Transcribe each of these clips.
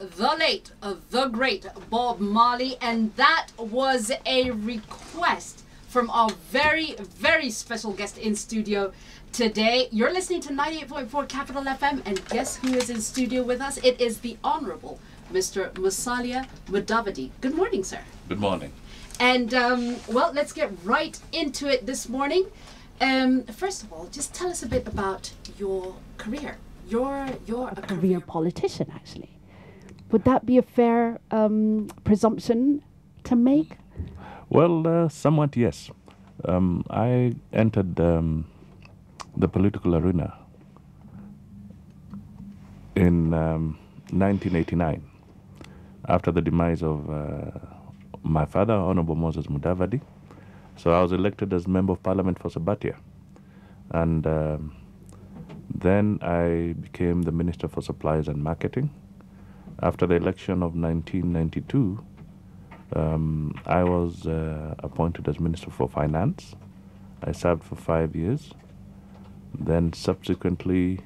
the late, the great Bob Marley, and that was a request from our very, very special guest in studio today. You're listening to 98.4 Capital FM, and guess who is in studio with us? It is the Honorable Mr. Musalia Mudavadi. Good morning, sir. Good morning. And, well, let's get right into it this morning. First of all, just tell us a bit about your career. You're a career politician, actually. Would that be a fair presumption to make? Well, somewhat yes. I entered the political arena in 1989 after the demise of my father, Honorable Moses Mudavadi. So I was elected as Member of Parliament for Sabatia. And then I became the Minister for Supplies and Marketing. After the election of 1992, I was appointed as Minister for Finance. I served for 5 years. Then subsequently,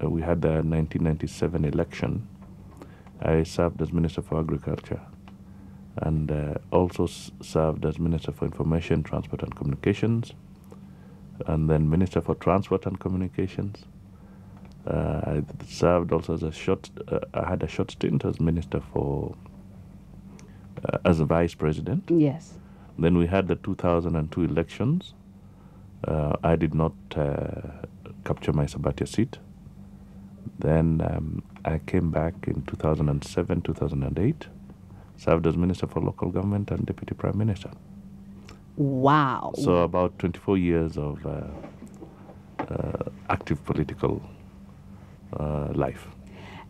we had the 1997 election. I served as Minister for Agriculture and also served as Minister for Information, Transport and Communications, and then Minister for Transport and Communications. I served also as I had a short stint as Minister for, as a Vice President. Yes. Then we had the 2002 elections. I did not capture my Sabatia seat. Then I came back in 2007, 2008, served as Minister for Local Government and Deputy Prime Minister. Wow. So about 24 years of active political life.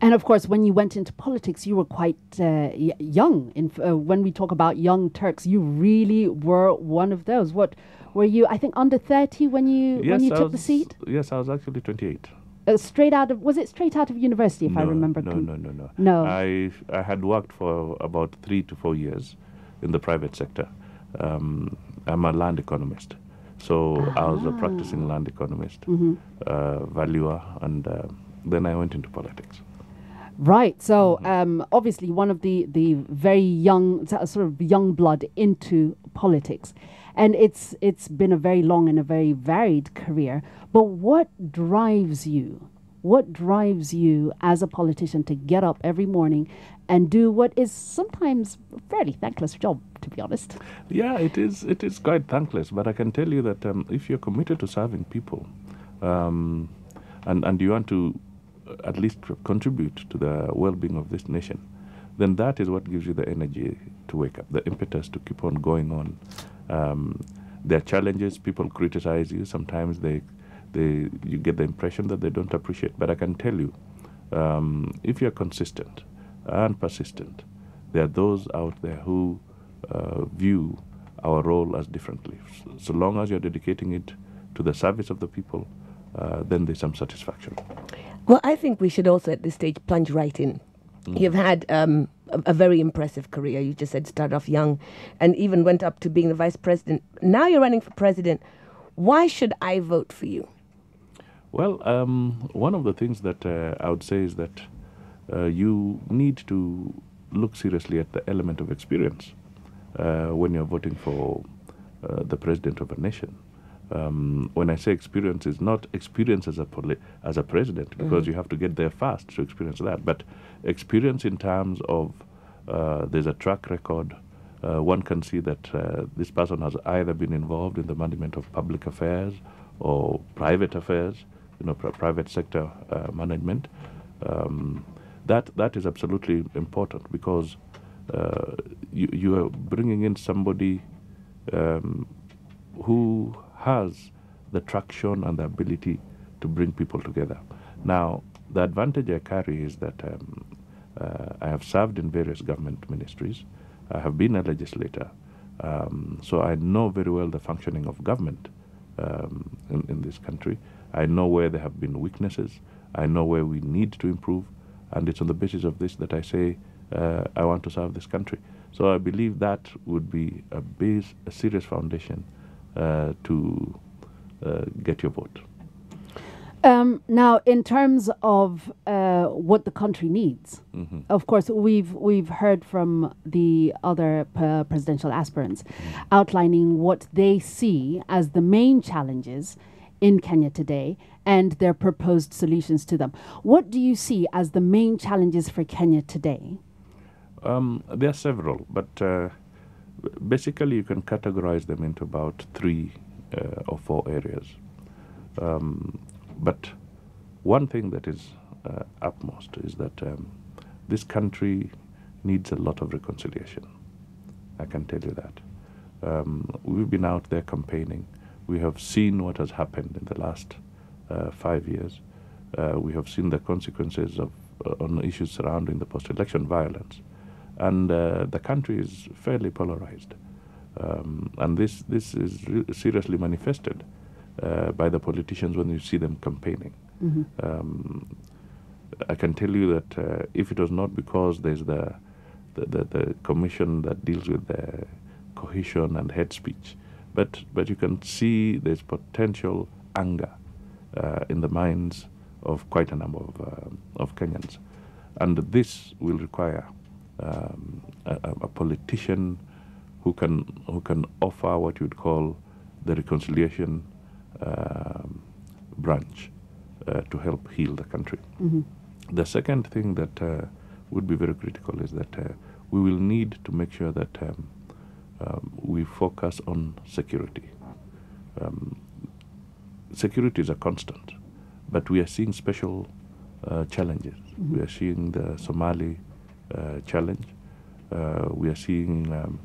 And of course, when you went into politics, you were quite young. When we talk about young Turks, you really were one of those. What were you? I think under 30 when you took the seat. Yes, I was actually 28. Was it straight out of university? If I remember. No. I had worked for about 3 to 4 years in the private sector. I'm a land economist, so I was a practicing land economist, valuer, and then I went into politics. Right. So obviously one of the very young, sort of young blood into politics. And it's been a very long and a very varied career. But what drives you? What drives you as a politician to get up every morning and do what is sometimes a fairly thankless job, to be honest? Yeah, it is quite thankless. But I can tell you that if you're committed to serving people and you want to at least contribute to the well-being of this nation, then that is what gives you the energy to wake up, the impetus to keep on going on. There are challenges, people criticize you, sometimes you get the impression that they don't appreciate. But I can tell you, if you're consistent and persistent, there are those out there who view our role as differently. So long as you're dedicating it to the service of the people, then there's some satisfaction. Well, I think we should also at this stage plunge right in. You've had a very impressive career. You just said start off young and even went up to being the vice president. Now you're running for president. Why should I vote for you? Well, one of the things that I would say is that you need to look seriously at the element of experience when you're voting for the president of a nation. When I say experience, is not experience as a president, because you have to get there fast to experience that, but experience in terms of there's a track record. One can see that this person has either been involved in the management of public affairs or private affairs, private sector management. That is absolutely important, because you are bringing in somebody who has the traction and the ability to bring people together. Now, the advantage I carry is that I have served in various government ministries. I have been a legislator. So I know very well the functioning of government in this country. I know where there have been weaknesses. I know where we need to improve. And it's on the basis of this that I say I want to serve this country. So I believe that would be a serious foundation to get your vote. Now, in terms of what the country needs, of course, we've heard from the other presidential aspirants outlining what they see as the main challenges in Kenya today and their proposed solutions to them. What do you see as the main challenges for Kenya today? There are several, but basically you can categorize them into about 3 or 4 areas. But one thing that is upmost is that this country needs a lot of reconciliation. I can tell you that. We've been out there campaigning. We have seen what has happened in the last 5 years. We have seen the consequences of on issues surrounding the post-election violence. And the country is fairly polarized. And this is seriously manifested by the politicians when you see them campaigning. I can tell you that if it was not because there's the commission that deals with the cohesion and hate speech, but you can see there's potential anger in the minds of quite a number of Kenyans. And this will require a politician who can offer what you'd call the reconciliation branch to help heal the country. The second thing that would be very critical is that we will need to make sure that we focus on security. Security is a constant, but we are seeing special challenges. We are seeing the Somali challenge. We are seeing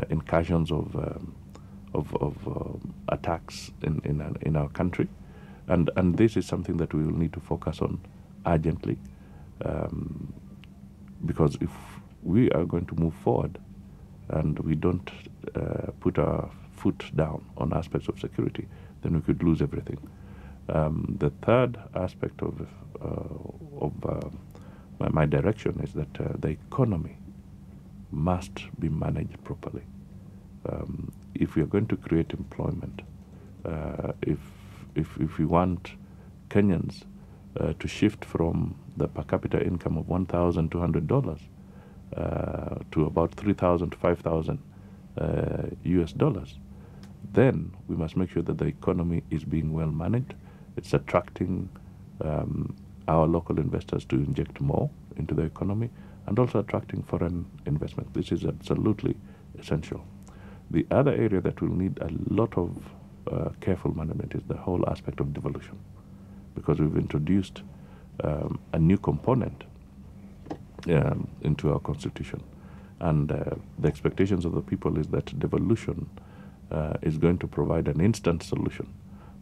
incursions of attacks in our country, and this is something that we will need to focus on urgently, because if we are going to move forward and we don't put our foot down on aspects of security, then we could lose everything. The third aspect of my direction is that the economy must be managed properly. If we are going to create employment, if we want Kenyans to shift from the per capita income of $1,200 to about $3,000 to $5,000 US dollars, then we must make sure that the economy is being well managed. It's attracting our local investors to inject more into the economy, and also attracting foreign investment. This is absolutely essential. The other area that will need a lot of careful management is the whole aspect of devolution, because we've introduced a new component into our constitution, and the expectations of the people is that devolution is going to provide an instant solution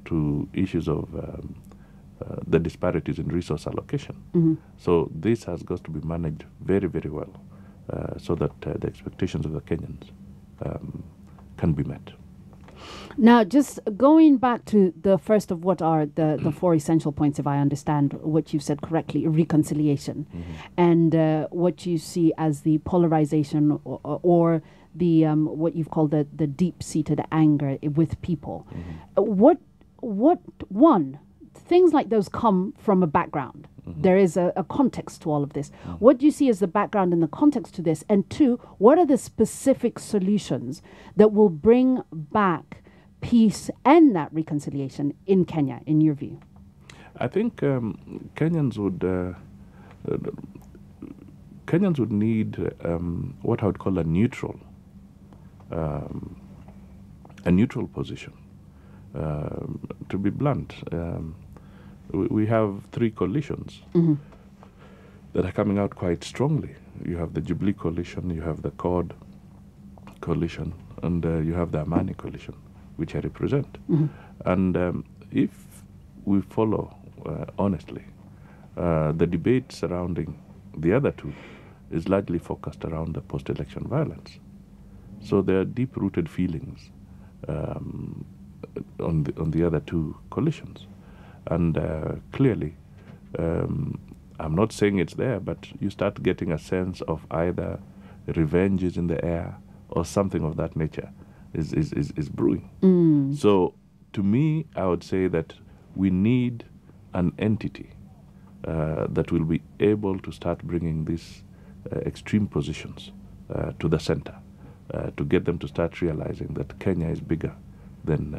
to issues of the disparities in resource allocation. So this has got to be managed very, very well, so that the expectations of the Kenyans can be met. Now, just going back to the first of what are the 4 essential points, if I understand what you've said correctly, reconciliation, and what you see as the polarization or the what you've called the deep-seated anger with people. What things like those come from a background. There is a context to all of this. What do you see as the background and the context to this? And 2, what are the specific solutions that will bring back peace and that reconciliation in Kenya, in your view? I think Kenyans would need what I would call a neutral position. To be blunt, we have 3 coalitions that are coming out quite strongly. You have the Jubilee coalition, you have the CORD coalition, and you have the Amani coalition, which I represent. And if we follow honestly, the debate surrounding the other 2 is largely focused around the post-election violence. So there are deep-rooted feelings on the other 2 coalitions. And clearly, I'm not saying it's there, but you start getting a sense of either revenge is in the air or something of that nature is brewing. So to me, I would say that we need an entity that will be able to start bringing these extreme positions to the center, to get them to start realizing that Kenya is bigger than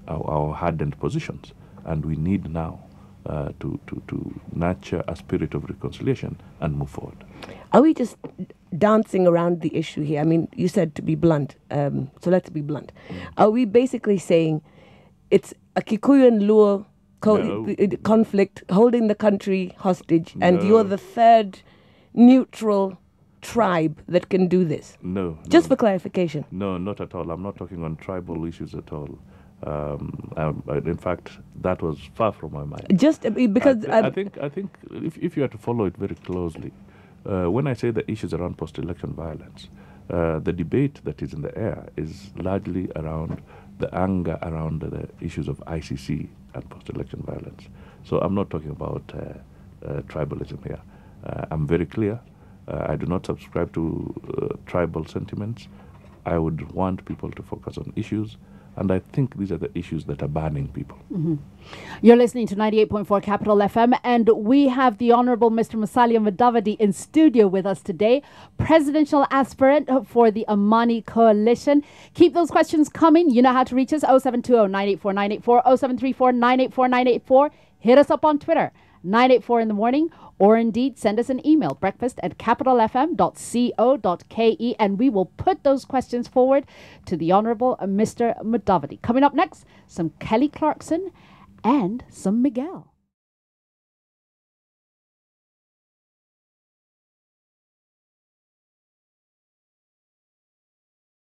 our hardened positions, and we need now to nurture a spirit of reconciliation and move forward. Are we just dancing around the issue here? I mean, you said to be blunt, so let's be blunt. Are we basically saying it's a Kikuyu and Luo conflict holding the country hostage, and you're the third neutral tribe that can do this? No. Just for clarification. No, not at all. I'm not talking on tribal issues at all. In fact, that was far from my mind. Just because I think if you are to follow it very closely, when I say the issues around post-election violence, the debate that is in the air is largely around the anger around the issues of ICC and post-election violence. So I'm not talking about tribalism here. I'm very clear. I do not subscribe to tribal sentiments. I would want people to focus on issues, and I think these are the issues that are burning people. Mm-hmm. You're listening to 98.4 Capital FM, and we have the Honorable Mr. Musalia Mudavadi in studio with us today, presidential aspirant for the Amani Coalition. Keep those questions coming. You know how to reach us, 0720-984-984, 0734-984-984. Hit us up on Twitter, 984 in the morning, or indeed send us an email, breakfast@capitalfm.co.ke, and we will put those questions forward to the Honorable Mr. Mudavadi. Coming up next, some Kelly Clarkson and some Miguel.